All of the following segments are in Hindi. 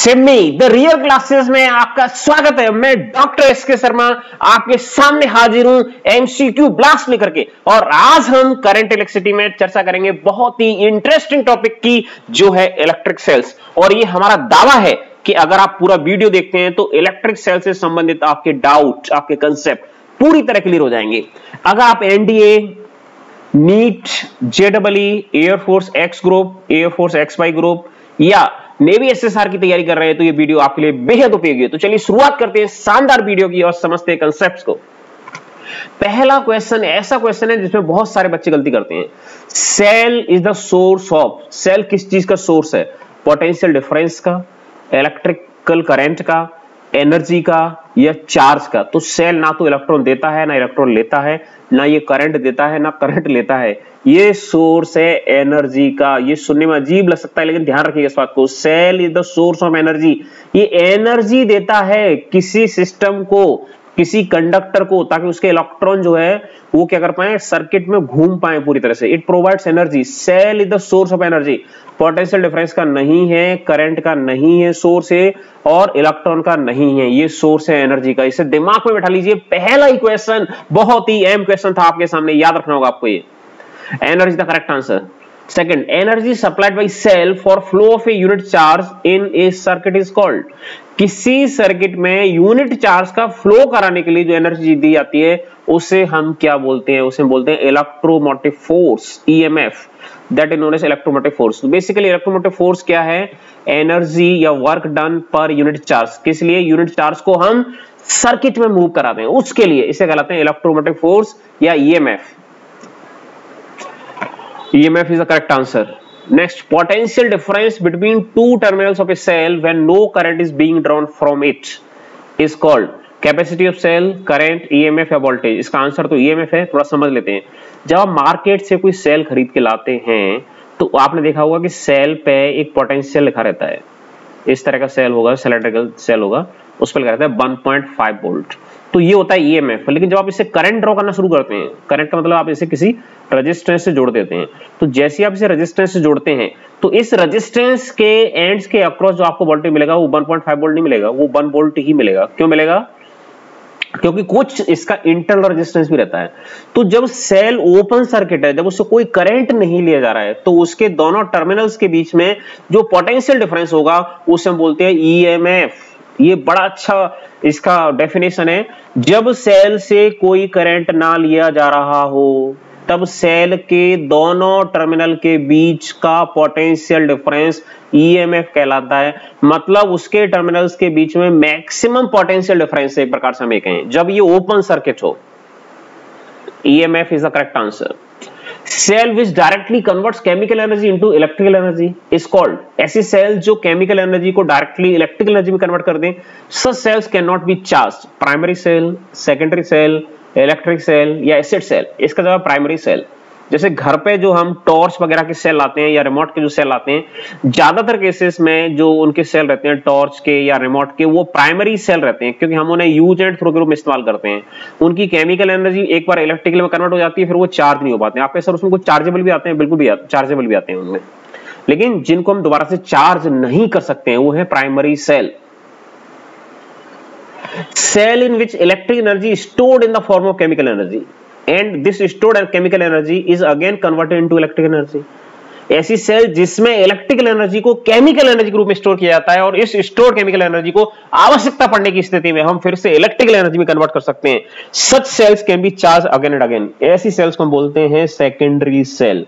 शिमी द रियल क्लासेस में आपका स्वागत है। मैं डॉक्टर एसके शर्मा आपके सामने हाजिर हूं एमसीक्यू ब्लास्ट लेकर के। और आज हम करंट इलेक्ट्रिसिटी में चर्चा करेंगे बहुत ही इंटरेस्टिंग टॉपिक की, जो है इलेक्ट्रिक सेल्स। और ये हमारा दावा है कि अगर आप पूरा वीडियो देखते हैं तो इलेक्ट्रिक सेल से संबंधित आपके डाउट, आपके कंसेप्ट पूरी तरह क्लियर हो जाएंगे। अगर आप एनडीए, नीट, जेडबलई, air force X group, air force XY group या नेवी SSR की तैयारी कर रहे हैं तो ये वीडियो आपके लिए बेहद उपयोगी है। तो चलिए शुरुआत करते हैं शानदार वीडियो की और समझते हैं कंसेप्ट्स को। पहला क्वेश्चन ऐसा क्वेश्चन है जिसमें बहुत सारे बच्चे गलती करते हैं। Cell is the source of, cell किस चीज का सोर्स है? पोटेंशियल डिफरेंस का, इलेक्ट्रिकल करंट का, एनर्जी का या चार्ज का। तो सेल ना तो इलेक्ट्रॉन देता है, ना इलेक्ट्रॉन लेता है, ना ये करंट देता है, ना करंट लेता है। ये सोर्स है एनर्जी का। ये सुनने में अजीब लग सकता है लेकिन ध्यान रखिएगा इस बात को। Cell is the source of energy. ये एनर्जी देता है किसी सिस्टम को, किसी कंडक्टर को, ताकि उसके इलेक्ट्रॉन जो है वो क्या कर पाए, सर्किट में घूम पाए पूरी तरह से। It provides energy. Cell is the source of energy. Potential difference का नहीं है, करंट का नहीं है सोर्स है, और इलेक्ट्रॉन का नहीं है। ये सोर्स है एनर्जी का। इसे दिमाग में बैठा लीजिए। पहला ही क्वेश्चन बहुत ही अहम क्वेश्चन था आपके सामने, याद रखना होगा आपको। ये energy the correct answer. Second, energy supplied by cell for flow of a unit charge in a circuit is called. किसी सर्किट में यूनिट चार्ज का फ्लो कराने के लिए जो एनर्जी दी जाती है उसे हम क्या बोलते हैं? उसे बोलते हैं electromotive force, EMF। That is known as electromotive force. Basically electromotive force क्या है? एनर्जी या work done per unit charge. किस लिए? यूनिट चार्ज को हम सर्किट में मूव कराते हैं, उसके लिए इसे कहलाते हैं इलेक्ट्रोमोटिव फोर्स या EMF। EMF is the correct answer. Next, potential difference between two terminals of a cell when no current is being drawn from it is called capacity of cell, current, EMF या voltage। इसका आंसर तो EMF है। थोड़ा समझ लेते हैं। जब आप मार्केट से कोई सेल खरीद के लाते हैं तो आपने देखा होगा कि सेल पे एक पोटेंशियल लिखा रहता है। इस तरह का सेल होगा, सिलेंड्रिकल सेल होगा, उस पर लिखा रहता है 1.5 वोल्ट। तो ये होता है EMF। लेकिन जब आप इसे करंट ड्रॉ करना शुरू करते हैं, करंट का मतलब आप इसे किसी रेजिस्टेंस से जोड़ देते हैं, तो जैसे आप इसे रेजिस्टेंस से जोड़ते हैं तो इस रेजिस्टेंस के एंड्स के अक्रॉस जो आपको वोल्टेज मिलेगा वो 1.5 वोल्ट नहीं मिलेगा, वो 1 वोल्ट ही मिलेगा। क्यों मिलेगा? क्योंकि कुछ इसका इंटरनल रेजिस्टेंस भी रहता है। तो जब सेल ओपन सर्किट है, जब उससे कोई करंट नहीं लिया जा रहा है, तो उसके दोनों टर्मिनल्स के बीच में जो पोटेंशियल डिफरेंस होगा उसे हम बोलते हैं EMF। ये बड़ा अच्छा इसका डेफिनेशन है। जब सेल से कोई करंट ना लिया जा रहा हो तब सेल के दोनों टर्मिनल के बीच का पोटेंशियल डिफरेंस EMF कहलाता है। मतलब उसके टर्मिनल्स के बीच में मैक्सिमम पोटेंशियल डिफरेंस एक प्रकार से हम कहें जब ये ओपन सर्किट हो। EMF is the correct answer. Cell which directly converts chemical energy into electrical energy is called. ऐसी सेल जो केमिकल एनर्जी को डायरेक्टली इलेक्ट्रिकल एनर्जी में कन्वर्ट कर दें, such cells can not be charged. Primary cell, secondary cell, electric cell या एसिड सेल। इसका जवाब प्राइमरी सेल। जैसे घर पे जो हम टॉर्च वगैरह के सेल लाते हैं या रिमोट के जो सेल लाते हैं, ज्यादातर केसेस में जो उनके सेल रहते हैं टॉर्च के या रिमोट के, वो प्राइमरी सेल रहते हैं क्योंकि हम उन्हें यूज एंड थ्रो के रूप में इस्तेमाल करते हैं। उनकी केमिकल एनर्जी एक बार इलेक्ट्रिकल में कन्वर्ट हो जाती है, फिर वो चार्ज नहीं हो पाते। आपके सर उसमें कुछ चार्जेबल भी आते हैं, बिल्कुल भी चार्जेबल भी आते हैं उनमें, लेकिन जिनको हम दोबारा से चार्ज नहीं कर सकते हैं वो है primary cell. Cell in which electric energy is stored in the form of chemical energy and this stored chemical energy is again converted into electric energy। ऐसी सेल जिसमें इलेक्ट्रिकल एनर्जी को केमिकल एनर्जी के रूप में स्टोर किया जाता है और इस स्टोर केमिकल एनर्जी को आवश्यकता पड़ने की स्थिति में हम फिर से इलेक्ट्रिकल एनर्जी में कन्वर्ट कर सकते हैं। Such cells can be charge again and again. ऐसी सेल्स को हम बोलते हैं सेकेंडरी सेल।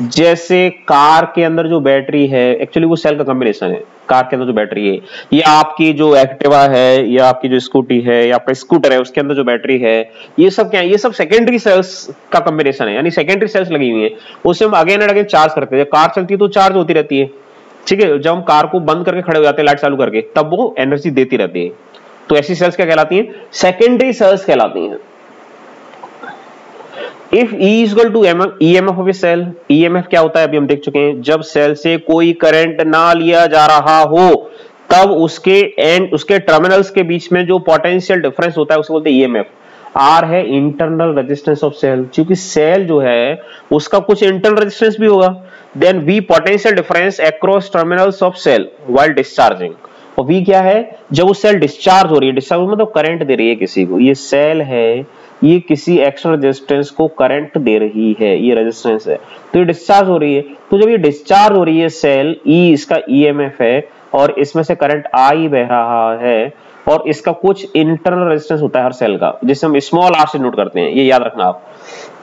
जैसे कार के अंदर जो बैटरी है, एक्चुअली वो सेल का कॉम्बिनेशन है। कार के अंदर जो बैटरी है, या आपकी जो एक्टिवा है, या आपकी जो स्कूटी है, या आपका स्कूटर है, उसके अंदर जो बैटरी है, ये सब क्या है? ये सब सेकेंडरी सेल्स का कॉम्बिनेशन है, यानी सेकेंडरी सेल्स लगी हुई है। उसे हम अगेन एंड अगेन चार्ज करते हैं। कार चलती है तो चार्ज होती रहती है, ठीक है। जब हम कार को बंद करके खड़े हो जाते हैं लाइट चालू करके, तब वो एनर्जी देती रहती है। तो ऐसी सेल्स क्या कहलाती है? सेकेंडरी सेल्स कहलाती है। If E is equal to EMF of a cell, EMF क्या होता है अभी हम देख चुके हैं। जब सेल से कोई करंट ना लिया जा रहा हो तब उसके टर्मिनल्स के बीच में जो पोटेंशियल डिफरेंस होता है उसे बोलते हैं EMF। R है इंटरनल रेजिस्टेंस ऑफ सेल, क्योंकि सेल जो है उसका कुछ इंटरनल रेजिस्टेंस भी होगा। Then V potential difference across terminals of cell while discharging. और V क्या है, जब वो सेल डिस्चार्ज हो रही है, डिस्चार्ज मतलब करंट दे रही है किसी को, ये सेल है, ये किसी एक्सटर्नल रेजिस्टेंस को करंट दे रही है, ये रेजिस्टेंस है, तो ये डिस्चार्ज हो रही है। तो जब ये डिस्चार्ज हो रही है सेल, E इसका EMF है और इसमें से करंट I बह रहा है और इसका कुछ इंटरनल रेजिस्टेंस होता है हर सेल का, जिसे हम स्मॉल r से नोट करते हैं, ये याद रखना आप।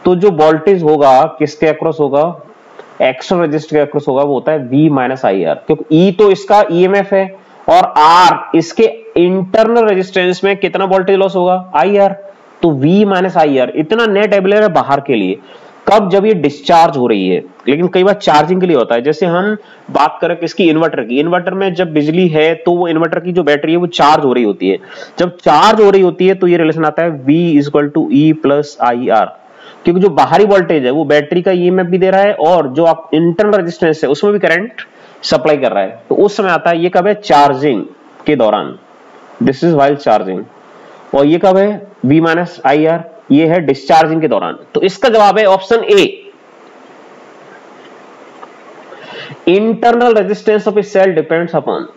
तो जो वोल्टेज होगा किसके अक्रॉस होगा, एक्सटर्नल रेजिस्टर के अक्रॉस होगा, वो होता है V माइनस IR, क्योंकि E तो इसका EMF है और R इसके इंटरनल रेजिस्टेंस में कितना वोल्टेज लॉस होगा, IR, तो V माइनस IR इतना नेट अवेलेबल है बाहर के लिए। कब, जब ये डिस्चार्ज हो रही है, लेकिन कई बार चार्जिंग के लिए होता है। जैसे हम बात करें किसकी, इन्वर्टर की, इन्वर्टर में जब बिजली है तो वो इन्वर्टर की जो बैटरी है वो चार्ज हो रही होती है। जब चार्ज हो रही होती है तो ये रिलेशन आता है V equal to E plus IR, क्योंकि जो बाहरी वोल्टेज है वो बैटरी का EMF भी दे रहा है और जो आप इंटरनल रेजिस्टेंस है उसमें भी करंट सप्लाई कर रहा है। तो उस समय आता है, ये कब है, चार्जिंग के दौरान, दिस इज व्हाइल चार्जिंग। और ये कब है, V माइनस IR, ये है डिस्चार्जिंग के दौरान। तो इसका जवाब है option A, internal resistance of a cell depends upon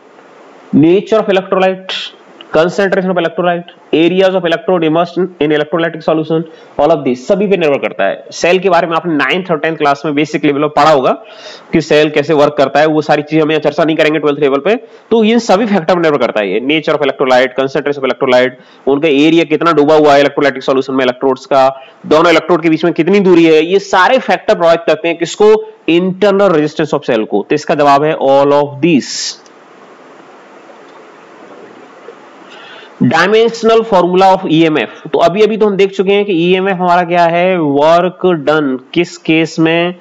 nature of electrolyte, concentration of electrolyte, areas of electrode immersed in electrolytic solution, all of these सभी पे निर्भर करता है। सेल के बारे में आपने 9th और 10th क्लास में बेसिक लेवल पर पढ़ा होगा कि सेल कैसे वर्क करता है, वो सारी चीजें हम यहाँ चर्चा नहीं करेंगे 12th लेवल पे। तो इन सभी फैक्टर पर निर्भर करता है ये, nature of electrolyte, concentration of electrolyte, उनका एरिया कितना डूबा हुआ है इलेक्ट्रोलाइटिक सॉल्यूशन में, इलेक्ट्रोड्स का, दोनों इलेक्ट्रोड के बीच में कितनी दूरी है, ये सारे फैक्टर प्रोवाइड करते हैं किसको, इंटरनल रेजिस्टेंस ऑफ सेल को। तो इसका जवाब है all of this. Dimensional formula of EMF, तो अभी तो हम देख चुके हैं कि EMF हमारा क्या है, वर्क डन, किस केस में,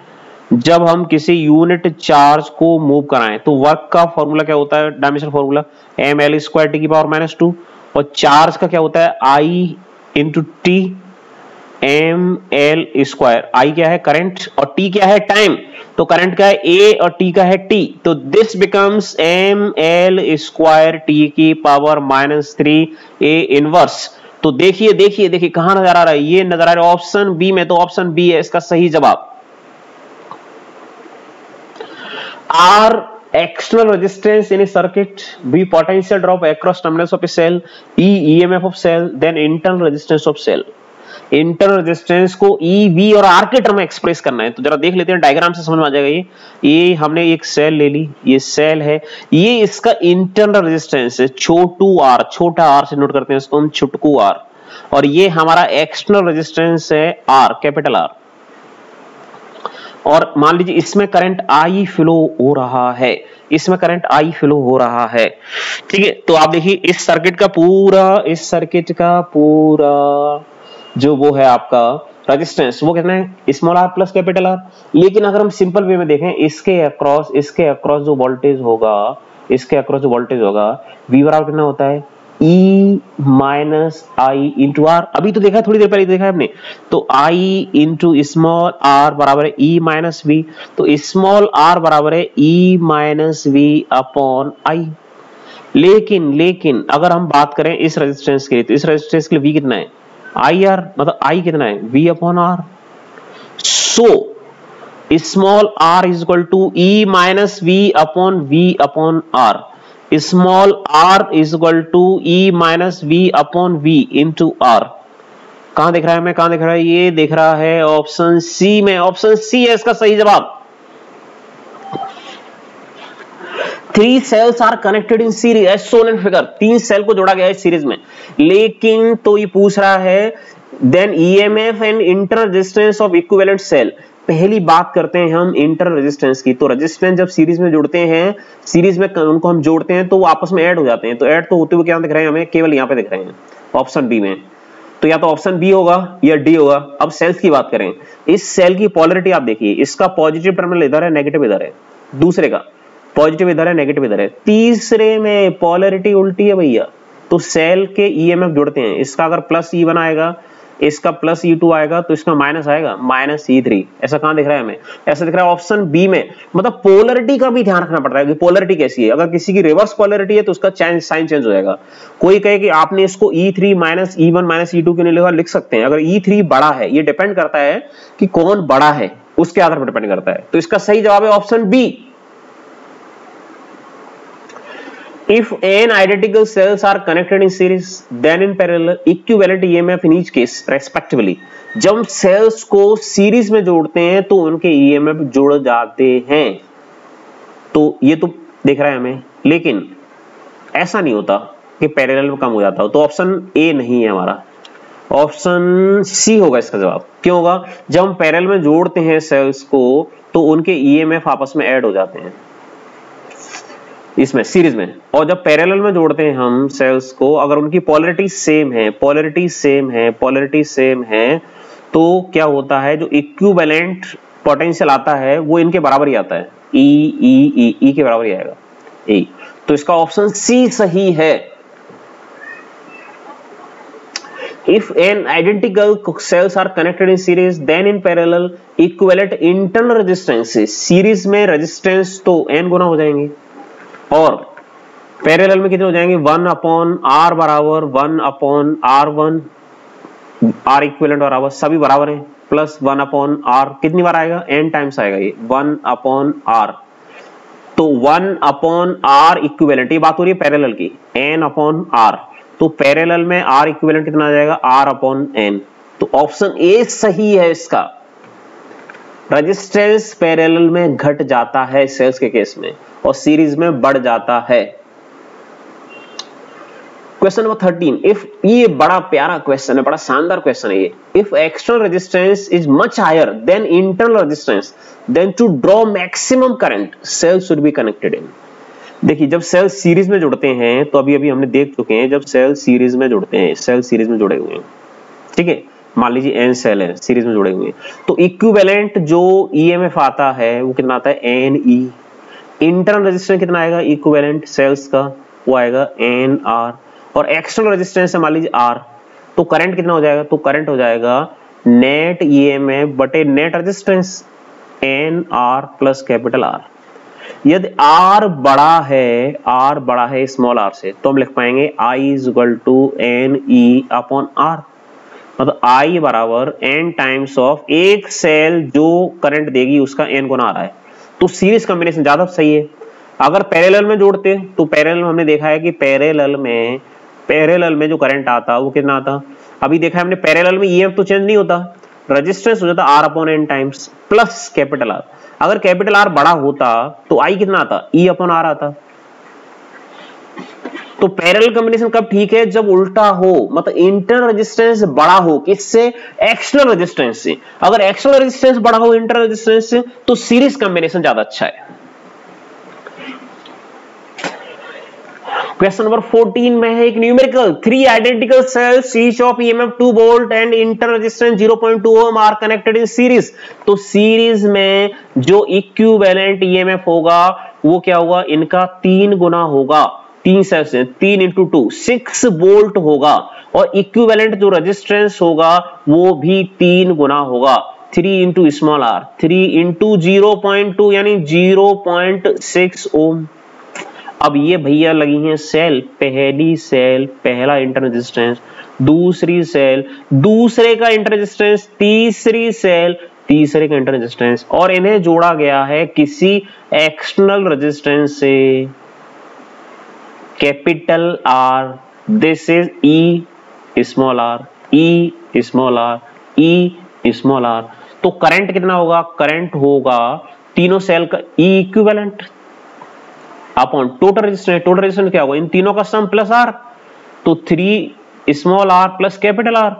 जब हम किसी यूनिट चार्ज को मूव कराएं। तो वर्क का फॉर्मूला क्या होता है, dimensional formula ml square T की पावर -2, और चार्ज का क्या होता है, I into T ml square. I क्या है, करंट, और T क्या है, टाइम। तो करंट का है A और T का है T, तो this becomes ml square T की पावर -3 A इनवर्स। तो देखिए कहां नजर आ रहा है, ये नजर आ रहा है ऑप्शन बी में, तो ऑप्शन बी है इसका सही जवाब। R external resistance in a circuit, B potential drop across terminals of a cell, E EMF of cell, then internal resistance of cell। Internal resistance को ई, वी और आर के टर्म में एक्सप्रेस करना है। तो जरा देख लेते हैं, डायग्राम से समझ में आ जाएगा। ये हमने एक सेल ले ली, ये सेल है, ये इसका इंटरनल रेजिस्टेंस है, छोटा आर से नोट करते हैं इसको हम, छुटकू आर, और ये हमारा एक्सटर्नल रेजिस्टेंस है आर, कैपिटल आर। और मान लीजिए इसमें करंट आई फ्लो हो रहा है, इसमें करंट आई फ्लो हो रहा है, ठीक है। तो आप देखिए इस सर्किट का पूरा जो वो है आपका रेजिस्टेंस, वो कितना है, small r plus capital R. लेकिन अगर हम सिंपल वे में देखें, इसके अक्रॉस जो वोल्टेज होगा, V बराबर कितना होता है, E minus I into R. अभी तो देखा, थोड़ी देर पहले देखा है आपने, तो I इंटू स्मॉल आर बराबर है E माइनस वी, तो स्मॉल आर बराबर है E minus V upon I. लेकिन अगर हम बात करें इस रेजिस्टेंस के लिए, तो इस रेजिस्टेंस के लिए V कितना है, IR, मतलब I कितना है, V upon R. So small r is equal to E minus V upon R, small r is equal to E minus V upon V into R. कहां दिख रहा है, मैं कहां दिख रहा है, ये दिख रहा है ऑप्शन सी में, ऑप्शन सी है इसका सही जवाब। 3 cells are connected in series as shown in figure, 3 cell को जोड़ा गया है सीरीज में। लेकिन तो ये पूछ रहा है then EMF and internal resistance of equivalent cell। पहली बात करते हैं हम इंटरनल रेजिस्टेंस की। तो रेजिस्टेंस जब सीरीज में जुड़ते हैं, सीरीज में उनको हम जोड़ते हैं तो वो आपस में ऐड हो जाते हैं। तो ऐड तो होते हुए क्या दिख रहे हैं हमें, केवल यहाँ पे दिख रहे हैं ऑप्शन बी में। तो या तो ऑप्शन बी होगा या डी होगा। अब सेल्स की बात करें, इस सेल की पॉलरिटी आप देखिए, इसका पॉजिटिव टर्मिनल इधर है, नेगेटिव इधर है, दूसरे का पॉजिटिव इधर है, नेगेटिव इधर है, तीसरे में पॉलरिटी उल्टी है भैया। तो सेल के ईएमएफ जुड़ते हैं, इसका अगर प्लस ई बनाएगा, इसका प्लस E2 आएगा, तो इसका माइनस आएगा, माइनस E3। ऐसा कहां दिख रहा है हमें, ऐसा दिख रहा है ऑप्शन बी में। मतलब पोलरिटी का भी ध्यान रखना पड़ता है कि पोलरिटी कैसी है। अगर किसी की रिवर्स पोलरिटी है तो उसका साइन चेंज हो जाएगा। कोई कहे कि आपने इसको E3 minus E1 minus E2 क्यों नहीं लिखा, लिख सकते हैं। अगर E3 बड़ा है, ये डिपेंड करता है कि कौन बड़ा है, उसके आधार पर डिपेंड करता है। तो इसका सही जवाब है option B. If n identical cells are connected in series, then in parallel equivalent EMF in each case respectively. जब सेल्स को सीरीज में जोड़ते हैं तो उनके EMF जुड़ जाते हैं। तो ये तो दिख रहा है हमें, लेकिन ऐसा नहीं होता कि पैरेलल में कम हो जाता हो। तो ऑप्शन ए नहीं है हमारा, ऑप्शन सी होगा इसका जवाब। क्यों होगा? जब हम पैरेलल में जोड़ते हैं सेल्स को तो उनके EMF आपस में ऐड हो जाते हैं इसमें सीरीज में, और जब पैरेलल में जोड़ते हैं हम सेल्स को, अगर उनकी पोलैरिटी सेम है, पोलैरिटी सेम है, पोलैरिटी सेम है, तो क्या होता है, जो इक्विवेलेंट पोटेंशियल आता है वो इनके बराबर ही आता है, ई के बराबर ही आएगा, ई। तो इसका ऑप्शन सी सही है। If n identical cells are connected in series, then in parallel equivalent internal resistance, series में रेजिस्टेंस तो n गुना हो जाएंगे और पैरेलल में कितने हो जाएंगे, 1/r बराबर 1/r1, r इक्विवेलेंट बराबर सभी बराबर हैं, प्लस 1/r कितनी बार आएगा, n टाइम्स आएगा ये 1/r। तो 1/r इक्विवेलेंट, ये बात हो रही है पैरेलल की, n/r। तो पैरेलल में r इक्विवेलेंट कितना आ जाएगा, r/n। तो ऑप्शन ए सही है इसका। रेजिस्टेंस पैरेलल में घट जाता है सेल्स के केस में और सीरीज में बढ़ जाता है। क्वेश्चन नंबर 13, इफ, ये बड़ा प्यारा क्वेश्चन है, बड़ा शानदार क्वेश्चन है ये। If external resistance is much higher than internal resistance, then to draw maximum current cells should be connected in. देखिए, जब सेल सीरीज में जुड़ते हैं, तो अभी हमने देख चुके हैं, जब सेल सीरीज में जुड़ते हैं, सेल सीरीज में जुड़े हुए हैं, ठीक है, मान लीजिए एन सेल है, सीरीज में जुड़े हुए हैं, तो इक्विवेलेंट जो ईएमएफ आता है वो कितना आता है, एन ई। इंटरनल रेजिस्टेंस कितना आएगा इक्विवेलेंट सेल्स का, वो आएगा एन आर, और एक्सटर्नल रेजिस्टेंस है मान लीजिए आर। तो करंट कितना हो जाएगा, तो करंट हो जाएगा नेट ईएमएफ बटे net resistance, N R plus capital R. यदि आर बड़ा है स्मॉल आर से, तो हम लिख पाएंगे I is equal to N E upon R. मतलब आई बराबर एन टाइम्स ऑफ एक सेल जो करंट देगी उसका एन गुना आ रहा है। तो सीरीज कॉम्बिनेशन ज्यादा सही है। अगर पैरेलल में जोड़ते तो पैरेलल में हमने देखा है कि पैरेलल में जो करंट आता वो कितना आता, अभी देखा है हमने पैरेलल में ईएमएफ तो चेंज नहीं होता, रेजिस्टेंस हो जाता r upon n times plus capital R. अगर कैपिटल आर बड़ा होता तो आई कितना आता, ई अपॉन आर आता। तो पैरेलल कॉम्बिनेशन कब ठीक है, जब उल्टा हो, मतलब इंटरनल रेजिस्टेंस बड़ा हो किससे, एक्सटर्नल रेजिस्टेंस से। अगर एक्सटर्नल रेजिस्टेंस बड़ा हो इंटरनल रेजिस्टेंस से, तो सीरीज कॉम्बिनेशन ज्यादा अच्छा है। क्वेश्चन नंबर 14 में है एक numerical, 3 identical cells each of EMF 2 volt and internal resistance 0.2 ohm are connected in series. तो सीरीज में जो इक्विवेलेंट ईएमएफ होगा वो क्या होगा, इनका 3 गुना होगा। 3 सेल्स हैं, 3 इंटू 2 6 वोल्ट होगा, और इक्विवेलेंट जो रेजिस्टेंस होगा वो भी 3 गुना होगा। 3 इंटू स्मॉल आर, 3 इंटू 0.2 यानी 0.6 ओम। अब ये भैया लगी हैं सेल, पहली सेल पहला इंटर रेजिस्टेंस, दूसरी सेल दूसरे का इंटर रेजिस्टेंस, तीसरी सेल तीसरे का इंटर रेजिस्टेंस, और इन्हें जोड़ा गया है किसी एक्सटर्नल रेजिस्टेंस से, capital R. This is E small R, E small R, E small R. तो करंट कितना होगा, करंट होगा तीनों सेल का E equivalent upon total resistance. Total resistance क्या होगा, इन तीनों का सम प्लस आर, तो 3 small r plus capital R.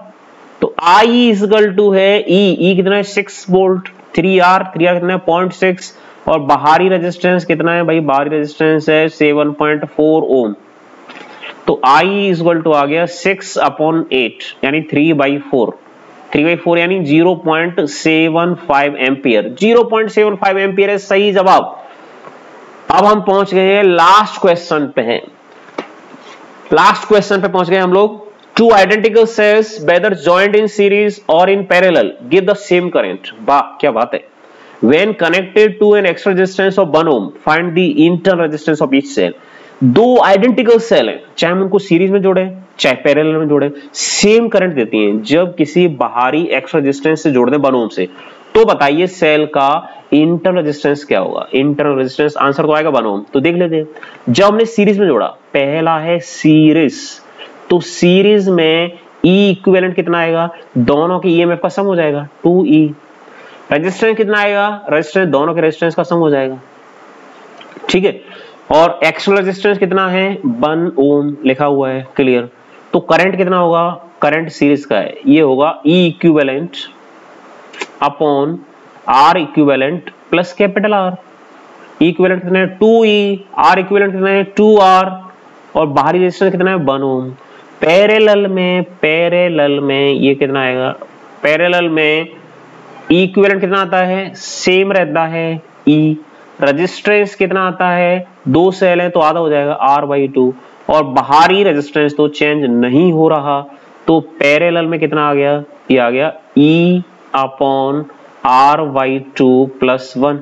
तो आई इज इक्वल टू है ई कितना है 6 वोल्ट, 3R कितना है 0.6, और बाहरी रेजिस्टेंस कितना है भाई, बाहरी रेजिस्टेंस है 7.4 ओम। तो आई इज इक्वल टू आ गया 6/8 यानी 3/4, 3/4 यानी 0.75 एम्पियर। 0.75 एम्पियर है सही जवाब। अब हम पहुंच गए हैं लास्ट क्वेश्चन पे हैं, लास्ट क्वेश्चन पे पहुंच गए हम लोग। 2 identical cells whether joint in series और in parallel give the same current. वाह क्या बात है। When connected to an extra resistance of 1 ohm, find the internal resistance of each cell. 2 identical cell हैं, चाहे हम उनको सीरीज में जोड़े चाहे पैरेलल में जोड़े, सेम करंट देती हैं। जब किसी बाहरी एक्स्ट्रा रेजिस्टेंस से जोड़ दें 1 ओम से, तो बताइए सेल का इंटरनल रेजिस्टेंस क्या होगा। इंटरनल रेजिस्टेंस आंसर तो आएगा 1 ओम। तो देख लेते हैं, जब हमने सीरीज में जोड़ा, पहला है सीरीज, तो सीरीज में ई इक्विवेलेंट कितना आएगा, दोनों के ईएमएफ का सम हो जाएगा 2E। रेजिस्टेंस कितना आएगा, रेजिस्टेंस दोनों के रेजिस्टेंस का सम हो जाएगा, ठीक है। और एक्सटर्नल रेजिस्टेंस कितना है 1 ओम लिखा हुआ है, क्लियर। तो करंट कितना होगा, करंट सीरीज का है, ये होगा E equivalent upon R equivalent plus capital R. Equivalent कितना है 2E, आर इक्विवेलेंट कितना है 2R, और बाहरी रेजिस्टेंस कितना है 1 ओम। पैरेलल में ये कितना आएगा, पैरेलल में इक्विवेलेंट कितना आता है, सेम रहता है E। रेजिस्टेंस कितना आता है, 2 सेल है तो आधा हो जाएगा R/2, और बाहरी रेजिस्टेंस तो चेंज नहीं हो रहा, तो पैरेलल में कितना आ गया, ये आ गया E अपॉन R/2 प्लस 1,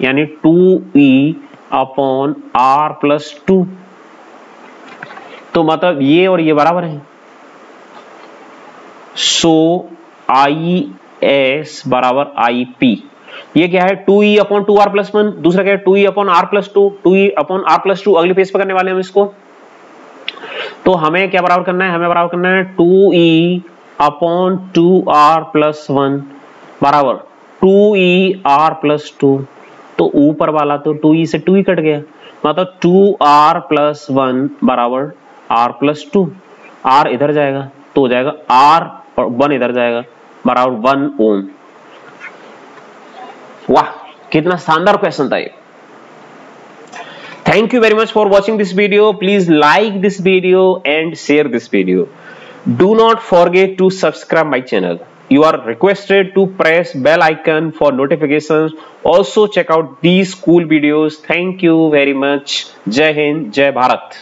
यानी 2E अपॉन R प्लस 2। तो मतलब ये और ये बराबर है, सो IS बराबर IP। ये क्या है 2E अपॉन 2R प्लस 1, दूसरा क्या है 2E upon R plus 2, 2E upon R plus 2। अगली पेज पर करने वाले हम इसको, तो हमें क्या बराबर करना है, हमें बराबर करना है 2E अपॉन 2R प्लस 1 बराबर 2E R प्लस 2। तो ऊपर वाला तो 2E से 2E कट गया, मतलब 2R प्लस 1 बराबर R प्लस 2। R इधर जाएगा तो हो जाएगा R, और 1 इधर जाएगा बराबर 1 ओम। वाह, कितना शानदार क्वेश्चन था ये। Thank you very much for watching this video. Please like this video and share this video. Do not forget to subscribe my channel. You are requested to press bell icon for notifications. Also check out these cool videos. Thank you very much. Jai Hind, Jai Bharat.